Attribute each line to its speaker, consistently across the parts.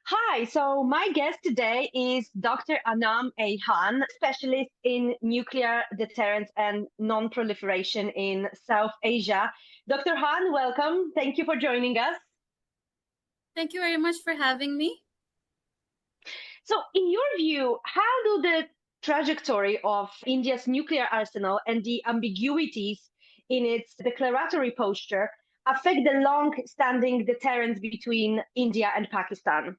Speaker 1: Hi, so my guest today is Dr. Anam A. Han, specialist in nuclear deterrence and non-proliferation in South Asia. Dr. Han, welcome. Thank you for joining us.
Speaker 2: Thank you very much for having me.
Speaker 1: So, in your view, how do the trajectory of India's nuclear arsenal and the ambiguities in its declaratory posture affect the long-standing deterrence between India and Pakistan?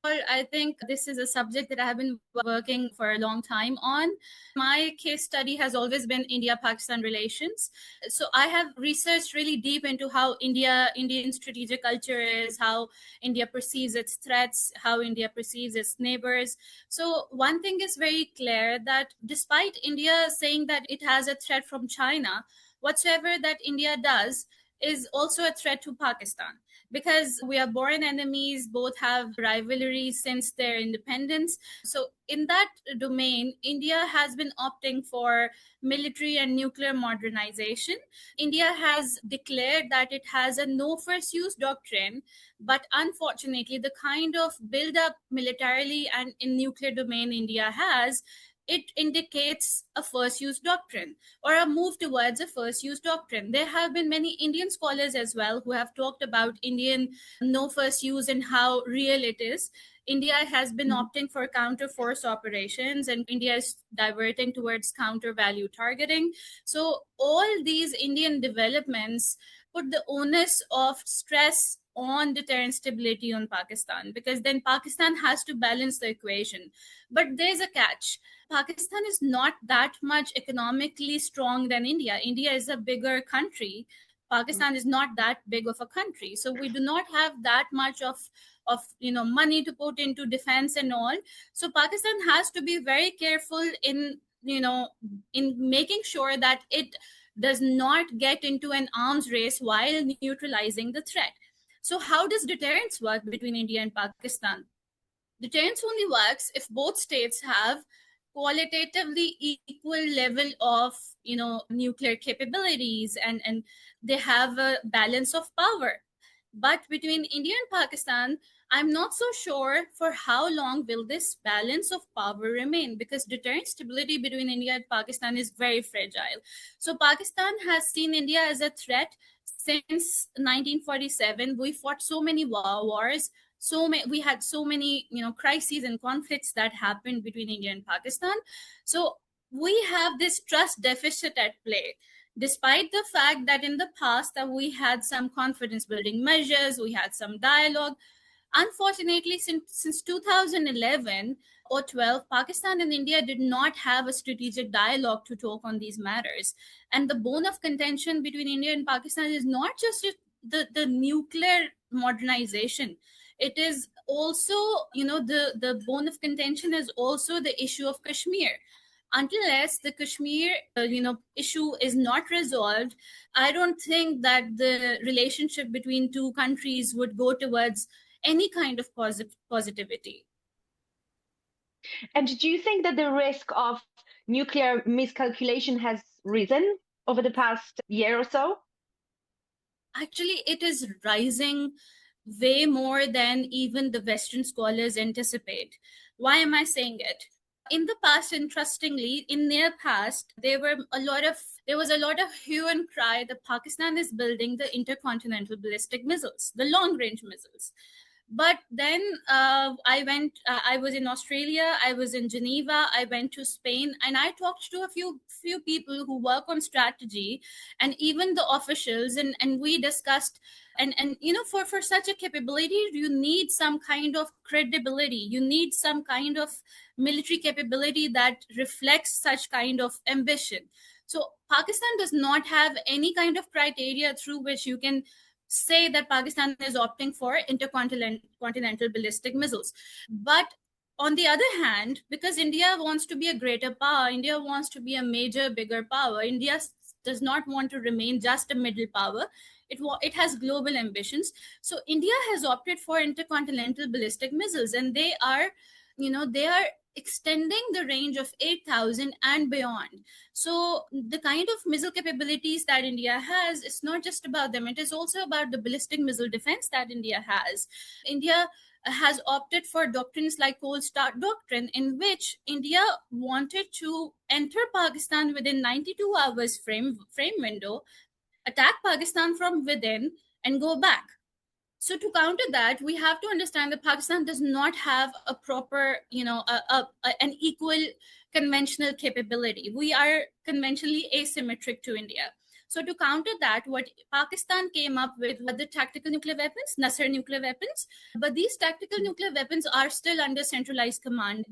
Speaker 2: Well, I think this is a subject that I have been working for a long time on. My case study has always been India-Pakistan relations. So I have researched really deep into how Indian strategic culture is, how India perceives its threats, how India perceives its neighbors. So one thing is very clear that despite India saying that it has a threat from China, whatsoever that India does is also a threat to Pakistan because we are born enemies, both have rivalries since their independence. So, in that domain, India has been opting for military and nuclear modernization. India has declared that it has a no first use doctrine, but unfortunately, the kind of build up militarily and in nuclear domain India has, it indicates a first use doctrine or a move towards a first use doctrine. There have been many Indian scholars as well who have talked about Indian no first use and how real it is. India has been opting for counter force operations and India is diverting towards counter value targeting. So, all these Indian developments put the onus of stress on deterrent stability on Pakistan because then Pakistan has to balance the equation. But there's a catch. Pakistan is not that much economically strong than India. India is a bigger country. Pakistan is not that big of a country. So we do not have that much of money to put into defense and all. So Pakistan has to be very careful in making sure that it does not get into an arms race while neutralizing the threat. So how does deterrence work between India and Pakistan? Deterrence only works if both states have qualitatively equal level of nuclear capabilities and they have a balance of power. But between India and Pakistan, I'm not so sure for how long will this balance of power remain because deterrent stability between India and Pakistan is very fragile. So Pakistan has seen India as a threat since 1947. We fought so many wars, we had so many crises and conflicts that happened between India and Pakistan. So we have this trust deficit at play despite the fact that in the past that we had some confidence building measures, we had some dialogue. Unfortunately, since 2011 or 12, Pakistan and India did not have a strategic dialogue to talk on these matters. And the bone of contention between India and Pakistan is not just the nuclear modernization. It is also, the bone of contention is also the issue of Kashmir. Unless the Kashmir issue is not resolved, I don't think that the relationship between two countries would go towards any kind of positivity.
Speaker 1: And do you think that the risk of nuclear miscalculation has risen over the past year or so?
Speaker 2: Actually, it is rising way more than even the Western scholars anticipate. Why am I saying it? In the past, interestingly, in their past, there was a lot of hue and cry that Pakistan is building the intercontinental ballistic missiles, the long range missiles. But then I was in Australia, I was in Geneva, I went to Spain, and I talked to a few people who work on strategy and even the officials, and we discussed. And for such a capability you need some kind of credibility, you need some kind of military capability that reflects such kind of ambition. So Pakistan does not have any kind of criteria through which you can say that Pakistan is opting for intercontinental ballistic missiles. But on the other hand, because India wants to be a greater power, India wants to be a major, bigger power, India does not want to remain just a middle power. It has global ambitions. So India has opted for intercontinental ballistic missiles, and they are extending the range of 8,000 and beyond. So the kind of missile capabilities that India has, it's not just about them. It is also about the ballistic missile defense that India has. India has opted for doctrines like Cold Start Doctrine, in which India wanted to enter Pakistan within 92 hours frame window, attack Pakistan from within, and go back. So to counter that, we have to understand that Pakistan does not have a proper, an equal conventional capability. We are conventionally asymmetric to India. So to counter that, what Pakistan came up with were the tactical nuclear weapons, Nasr nuclear weapons. But these tactical nuclear weapons are still under centralized command.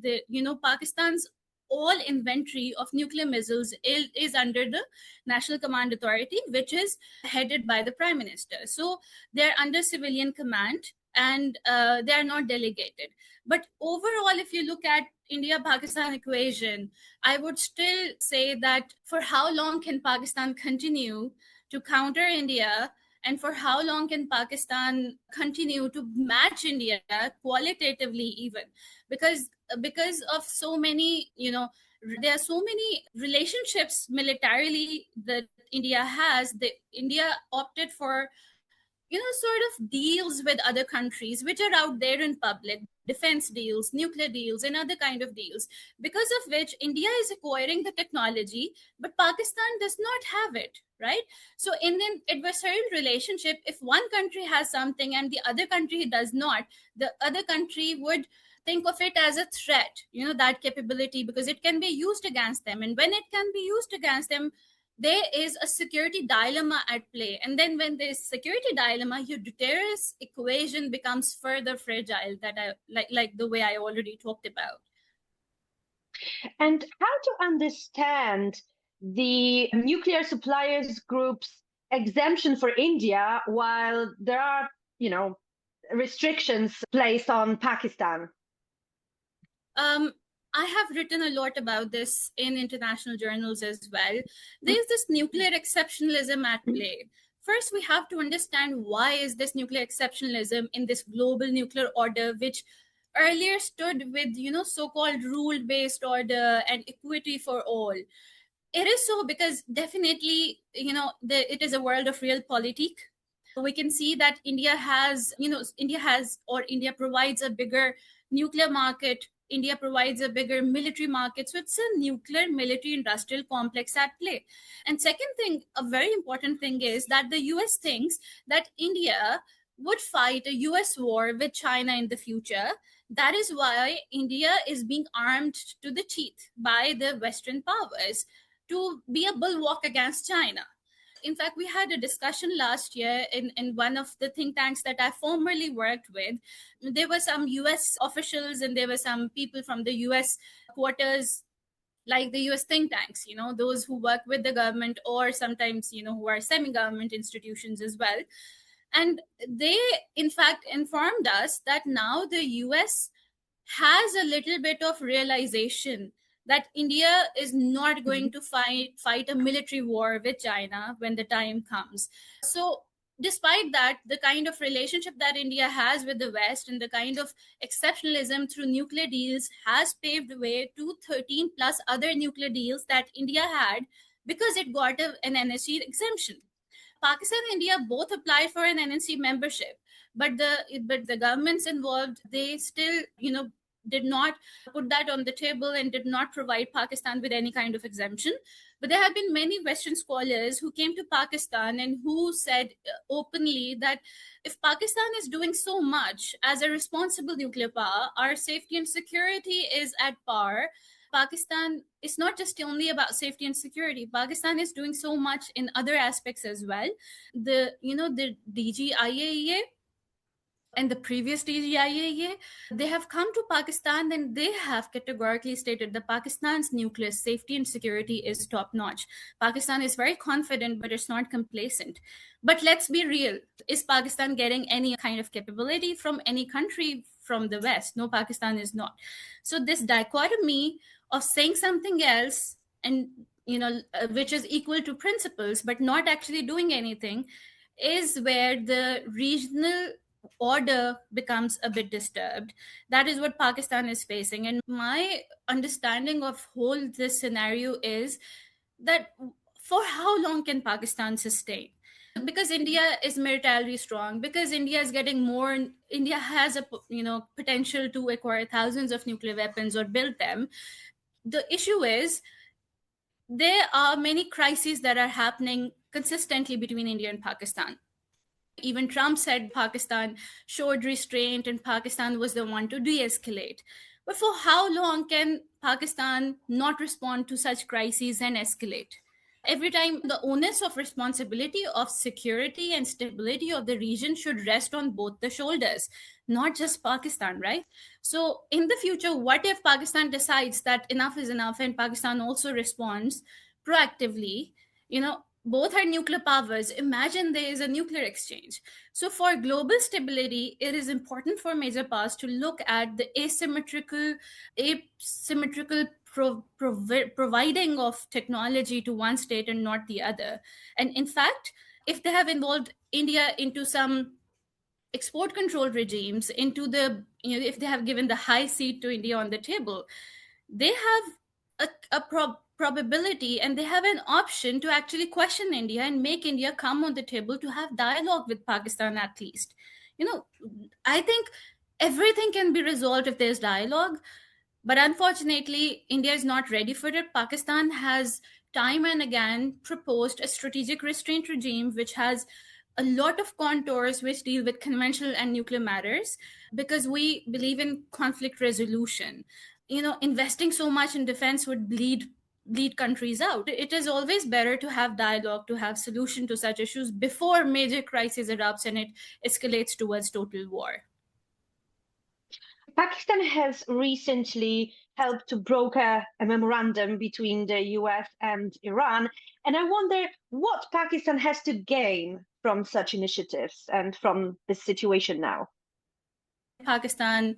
Speaker 2: Pakistan's all inventory of nuclear missiles is under the National Command Authority, which is headed by the Prime Minister. So they're under civilian command, and they are not delegated. But overall, if you look at India-Pakistan equation, I would still say that for how long can Pakistan continue to counter India, and for how long can Pakistan continue to match India qualitatively, even because of so many, there are so many relationships militarily that India has. India opted for sort of deals with other countries which are out there in public, defense deals, nuclear deals, and other kind of deals, because of which India is acquiring the technology, but Pakistan does not have it, right? So in an adversarial relationship, if one country has something and the other country does not, the other country would think of it as a threat, that capability, because it can be used against them. And when it can be used against them, there is a security dilemma at play. And then when there's security dilemma, your deterrence equation becomes further fragile, that I like the way I already talked about.
Speaker 1: And how to understand the nuclear suppliers group's exemption for India while there are, restrictions placed on Pakistan?
Speaker 2: I have written a lot about this in international journals as well. There's this nuclear exceptionalism at play. First, we have to understand why is this nuclear exceptionalism in this global nuclear order, which earlier stood with, so-called rule-based order and equity for all. It is so because definitely, it is a world of realpolitik. We can see that India provides a bigger nuclear market. India provides a bigger military market. So it's a nuclear military industrial complex at play. And second thing, a very important thing, is that the US thinks that India would fight a US war with China in the future. That is why India is being armed to the teeth by the Western powers to be a bulwark against China. In fact, we had a discussion last year in one of the think tanks that I formerly worked with. There were some US officials and there were some people from the US quarters, like the US think tanks, those who work with the government, or sometimes, who are semi-government institutions as well. And they, in fact, informed us that now the US has a little bit of realization that India is not going to fight a military war with China when the time comes. So despite that, the kind of relationship that India has with the West and the kind of exceptionalism through nuclear deals has paved the way to 13 plus other nuclear deals that India had because it got an NSC exemption. Pakistan and India both applied for an NNC membership, but the governments involved, they still did not put that on the table and did not provide Pakistan with any kind of exemption. But there have been many Western scholars who came to Pakistan and who said openly that if Pakistan is doing so much as a responsible nuclear power, our safety and security is at par. Pakistan is not just only about safety and security. Pakistan is doing so much in other aspects as well. The DGIAEA and the previous DGIAEA, they have come to Pakistan and they have categorically stated that Pakistan's nuclear safety and security is top notch. Pakistan is very confident, but it's not complacent. But let's be real. Is Pakistan getting any kind of capability from any country from the West? No, Pakistan is not. So this dichotomy of saying something else and, which is equal to principles, but not actually doing anything, is where the regional order becomes a bit disturbed. That is what Pakistan is facing. And my understanding of whole this scenario is that for how long can Pakistan sustain? Because India is militarily strong, because India is getting more, India has a potential to acquire thousands of nuclear weapons or build them. The issue is there are many crises that are happening consistently between India and Pakistan. Even Trump said Pakistan showed restraint and Pakistan was the one to de escalate. But for how long can Pakistan not respond to such crises and escalate? Every time, the onus of responsibility of security and stability of the region should rest on both the shoulders, not just Pakistan, right? So, in the future, what if Pakistan decides that enough is enough and Pakistan also responds proactively? Both are nuclear powers. Imagine there is a nuclear exchange. So, for global stability, it is important for major powers to look at the asymmetrical providing of technology to one state and not the other. And in fact, if they have involved India into some export control regimes, into if they have given the high seat to India on the table, they have a probability and they have an option to actually question India and make India come on the table to have dialogue with Pakistan at least. I think everything can be resolved if there's dialogue. But unfortunately, India is not ready for it. Pakistan has time and again proposed a strategic restraint regime which has a lot of contours which deal with conventional and nuclear matters, because we believe in conflict resolution. Investing so much in defense would bleed countries out. It is always better to have dialogue, to have solution to such issues before major crisis erupts and it escalates towards total war.
Speaker 1: Pakistan has recently helped to broker a memorandum between the US and Iran. And I wonder what Pakistan has to gain from such initiatives and from this situation now.
Speaker 2: Pakistan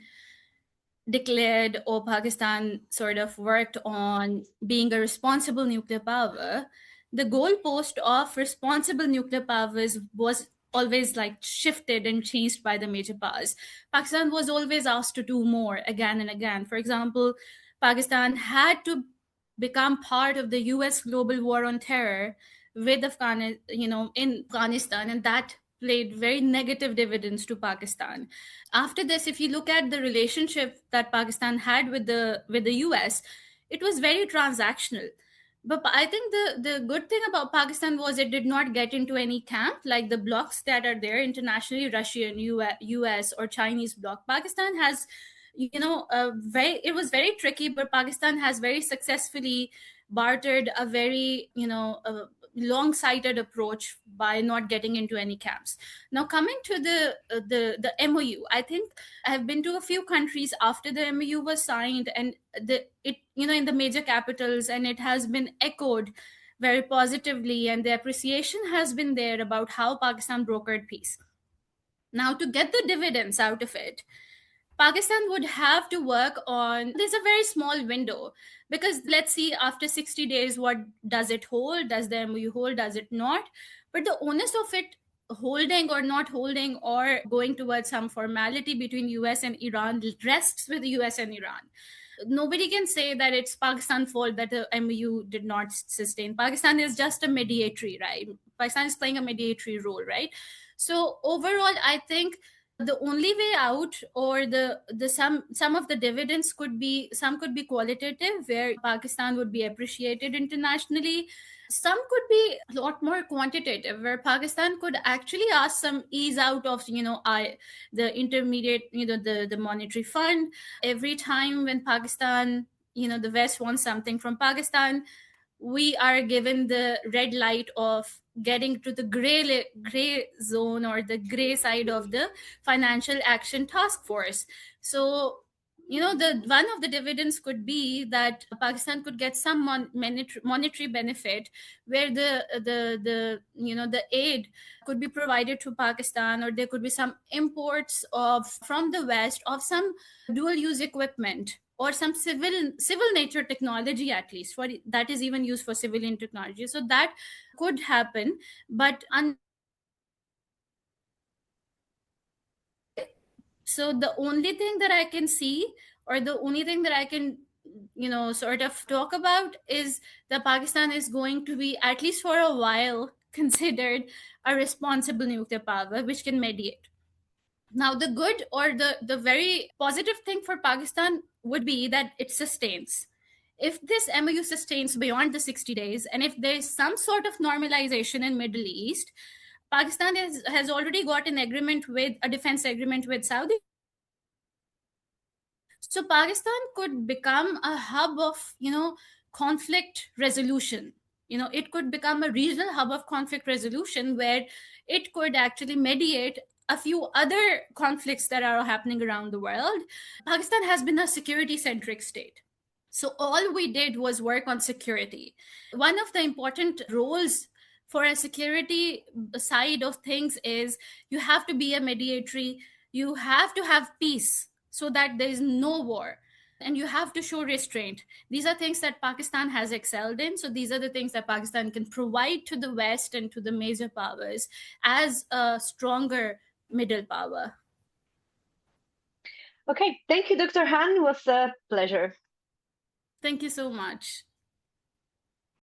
Speaker 2: declared, or Pakistan sort of worked on being a responsible nuclear power, the goalpost of responsible nuclear powers was always like shifted and changed by the major powers. Pakistan was always asked to do more again and again. For example, Pakistan had to become part of the US global war on terror with Afghanistan, in Afghanistan, and that played very negative dividends to Pakistan. After this, if you look at the relationship that Pakistan had with the US, it was very transactional. But I think the good thing about Pakistan was it did not get into any camp like the blocs that are there internationally, Russian, US, or Chinese bloc. Pakistan has, it was very tricky, but Pakistan has very successfully bartered a very, long-sighted approach by not getting into any camps. Now, coming to the MOU, I think I have been to a few countries after the MOU was signed, and in the major capitals, and it has been echoed very positively, and the appreciation has been there about how Pakistan brokered peace. Now, to get the dividends out of it, Pakistan would have to work on, there's a very small window, because let's see after 60 days, what does it hold? Does the MOU hold? Does it not? But the onus of it holding or not holding or going towards some formality between US and Iran rests with the US and Iran. Nobody can say that it's Pakistan's fault that the MOU did not sustain. Pakistan is just a mediatory, right? Pakistan is playing a mediatory role, right? So overall, I think the only way out, or the some of the dividends could be qualitative, where Pakistan would be appreciated internationally. Some could be a lot more quantitative, where Pakistan could actually ask some ease out of the intermediate, the monetary fund. Every time when Pakistan, the West wants something from Pakistan, we are given the red light of getting to the gray zone, or the gray side of the financial action task force. So the one of the dividends could be that Pakistan could get some monetary benefit, where the aid could be provided to Pakistan, or there could be some imports from the West of some dual use equipment, or some civil nature technology, at least for that is even used for civilian technology. So that could happen. But so the only thing that I can see, or the only thing that I can sort of talk about, is that Pakistan is going to be, at least for a while, considered a responsible nuclear power which can mediate. Now, the good or the very positive thing for Pakistan would be that it sustains. If this MOU sustains beyond the 60 days, and if there is some sort of normalization in Middle East, Pakistan has already got an agreement with a defense agreement with Saudi. So Pakistan could become a hub of, conflict resolution. It could become a regional hub of conflict resolution where it could actually mediate a few other conflicts that are happening around the world. Pakistan has been a security centric state. So all we did was work on security. One of the important roles for a security side of things is you have to be a mediatory, you have to have peace so that there is no war, and you have to show restraint. These are things that Pakistan has excelled in. So these are the things that Pakistan can provide to the West and to the major powers as a stronger middle power.
Speaker 1: Okay, thank you, Dr. Han. It was a pleasure.
Speaker 2: Thank you so much.